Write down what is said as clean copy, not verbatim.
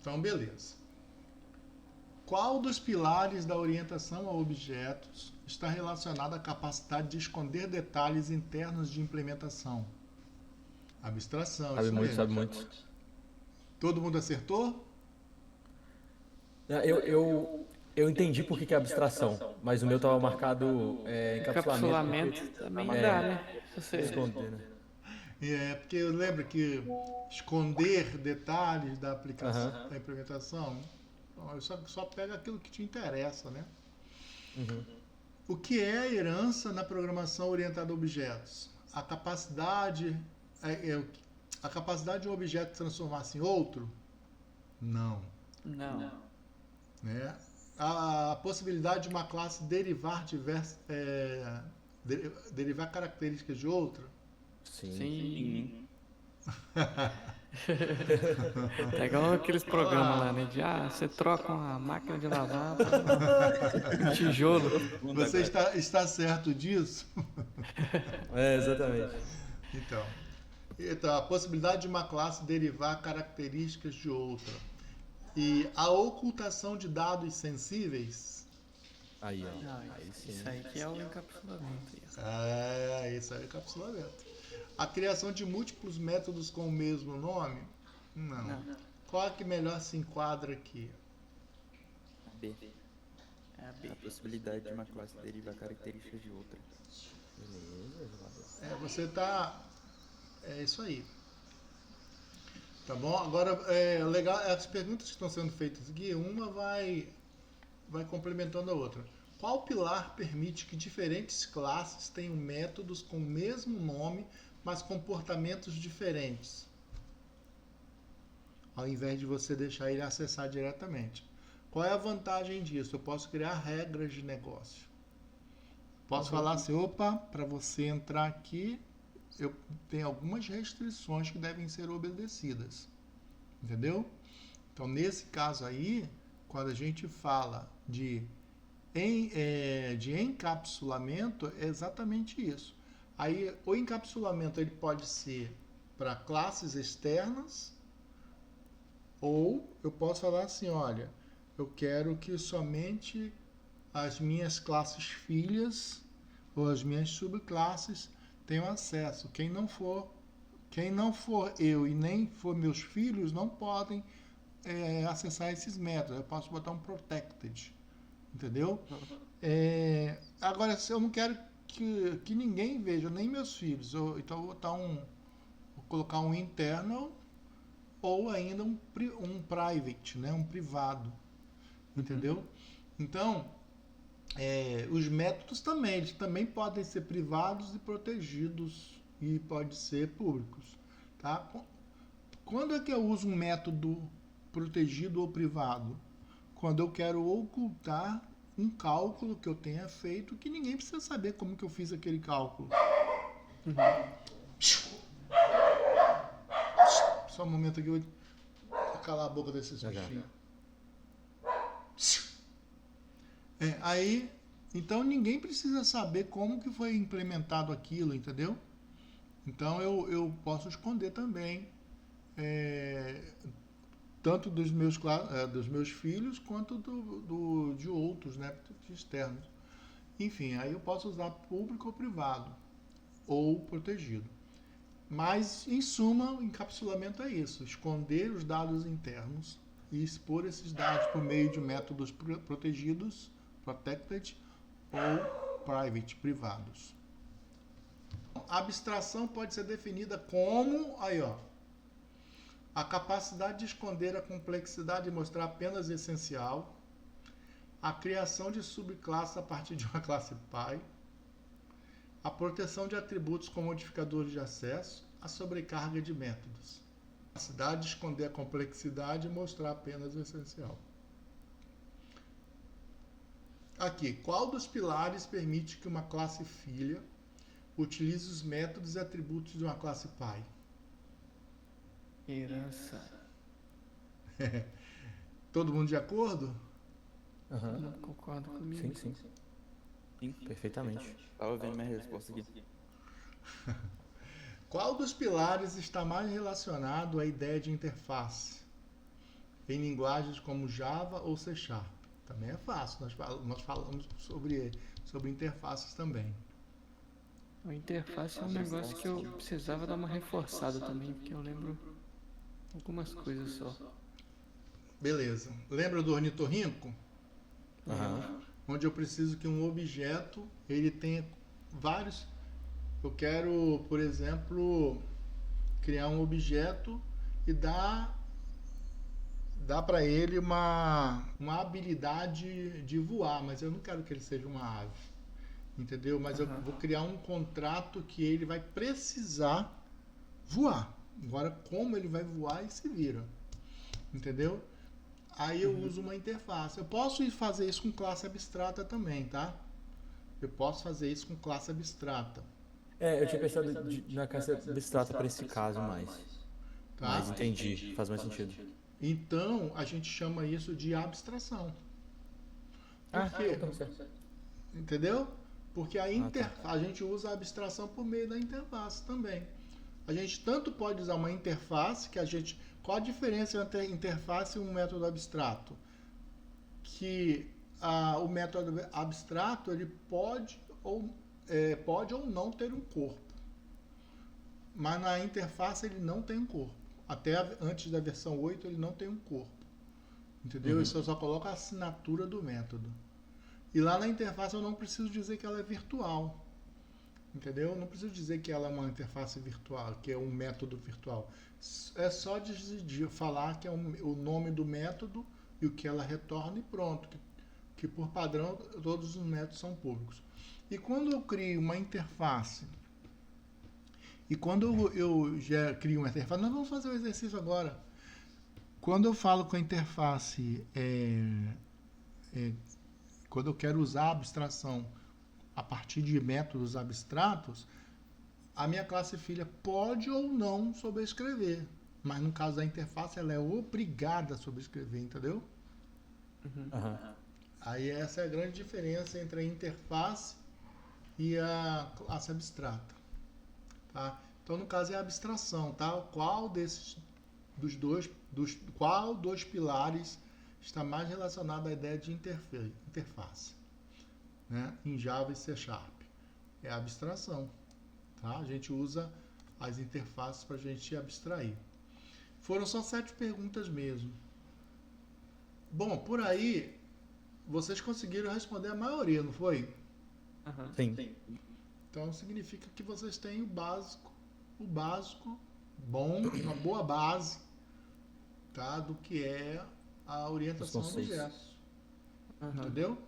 Então, beleza. Qual dos pilares da orientação a objetos está relacionado à capacidade de esconder detalhes internos de implementação? Abstração, Sabe isso muito, mesmo. sabe muito. Todo mundo acertou? Eu entendi por que que é abstração, mas o meu tava marcado encapsulamento, porque Encapsulamento também dá, né? Se você... esconder, né? Porque eu lembro que esconder detalhes da aplicação, Aham. da implementação, bom, só pega aquilo que te interessa, né? Uhum. O que é a herança na programação orientada a objetos? É a capacidade de um objeto transformar-se em outro? Não. Não. Né? A possibilidade de uma classe derivar características de outra? Sim. Sim. É igual aqueles programas lá, né? De, você troca uma máquina de lavar por um tijolo. Você está certo disso? Exatamente. Então, a possibilidade de uma classe derivar características de outra. E a ocultação de dados sensíveis? Aí, ó. Não, Aí sim. isso aí que é o encapsulamento. Isso aí é encapsulamento. A criação de múltiplos métodos com o mesmo nome? Não. Qual é que melhor se enquadra aqui? B. É a B. A possibilidade de uma classe derivar características de outra. Beleza. Você tá... É isso aí. Tá bom? Agora, legal, as perguntas que estão sendo feitas aqui, uma vai complementando a outra. Qual pilar permite que diferentes classes tenham métodos com o mesmo nome, mas comportamentos diferentes? Ao invés de você deixar ele acessar diretamente. Qual é a vantagem disso? Eu posso criar regras de negócio. Posso falar assim, opa, para você entrar aqui, eu tenho algumas restrições que devem ser obedecidas. Entendeu? Então, nesse caso aí, quando a gente fala de encapsulamento, é exatamente isso. Aí, o encapsulamento ele pode ser para classes externas, ou eu posso falar assim, olha, eu quero que somente as minhas classes filhas ou as minhas subclasses tenham acesso. Quem não for eu e nem for meus filhos não podem acessar esses métodos. Eu posso botar um protected, entendeu? Agora, se eu não quero que ninguém veja, nem meus filhos, então eu vou botar vou colocar um internal ou ainda um private, né? Um privado, entendeu? Então, os métodos também, eles também podem ser privados e protegidos e pode ser públicos, tá? Quando é que eu uso um método protegido ou privado? Quando eu quero ocultar um cálculo que eu tenha feito que ninguém precisa saber como que eu fiz aquele cálculo. Só um momento aqui, eu vou calar a boca desses bichinhos. Aí, então ninguém precisa saber como que foi implementado aquilo, entendeu? Então eu posso esconder também, tanto dos meus filhos quanto de outros, né, de externos. Enfim, aí eu posso usar público ou privado, ou protegido. Mas, em suma, o encapsulamento é isso, esconder os dados internos e expor esses dados por meio de métodos protegidos, protected, ou private, privados. A abstração pode ser definida como, a capacidade de esconder a complexidade e mostrar apenas o essencial, a criação de subclasses a partir de uma classe pai, a proteção de atributos com modificadores de acesso, a sobrecarga de métodos. A capacidade de esconder a complexidade e mostrar apenas o essencial. Aqui, qual dos pilares permite que uma classe filha utilize os métodos e atributos de uma classe pai? Herança. Todo mundo de acordo? Não concordo comigo. Sim. Perfeitamente. Tava vendo minha resposta aqui. Qual dos pilares está mais relacionado à ideia de interface? em linguagens como Java ou C Sharp. Também é fácil, nós falamos sobre interfaces também. A interface é um negócio que eu precisava dar uma reforçada também, porque eu lembro algumas coisas só. Beleza. Lembra do ornitorrinco? Aham. Onde eu preciso que um objeto ele tenha vários. Eu quero, por exemplo, criar um objeto e dar para ele uma habilidade de voar, mas eu não quero que ele seja uma ave, entendeu? Mas eu vou criar um contrato que ele vai precisar voar. Agora, como ele vai voar, e se vira, entendeu? Aí eu uso uma interface. Eu posso fazer isso com classe abstrata também, tá? Eu posso fazer isso com classe abstrata, Eu tinha pensado na classe abstrata para esse caso mais. tá? Mas entendi, faz mais sentido. Então, a gente chama isso de abstração. Por quê? Então, certo. Entendeu? Porque tá. a gente usa a abstração por meio da interface também. A gente tanto pode usar uma interface qual a diferença entre a interface e um método abstrato? Que o método abstrato ele pode ou não ter um corpo. Mas na interface ele não tem um corpo. Até antes da versão 8 ele não tem um corpo. Entendeu? Isso eu só coloco a assinatura do método. E lá na interface eu não preciso dizer que ela é virtual. Entendeu? Eu não preciso dizer que ela é uma interface virtual, que é um método virtual. É só de falar que é o nome do método e o que ela retorna e pronto. Que por padrão todos os métodos são públicos. E quando eu crio uma interface, e quando eu já crio uma interface, nós vamos fazer o exercício agora. Quando eu falo com a interface, quando eu quero usar a abstração a partir de métodos abstratos, a minha classe filha pode ou não sobrescrever. Mas no caso da interface, ela é obrigada a sobrescrever, entendeu? Aham. Aí essa é a grande diferença entre a interface e a classe abstrata. Tá? Então, no caso, é a abstração. Tá? Qual dos pilares está mais relacionado à ideia de interface? Né? Em Java e C Sharp. É a abstração. Tá? A gente usa as interfaces para a gente abstrair. Foram só 7 perguntas mesmo. Bom, por aí, vocês conseguiram responder a maioria, não foi? Sim. Então significa que vocês têm o básico bom, uma boa base, tá, do que é a orientação a Os conceitos. objetos. Entendeu?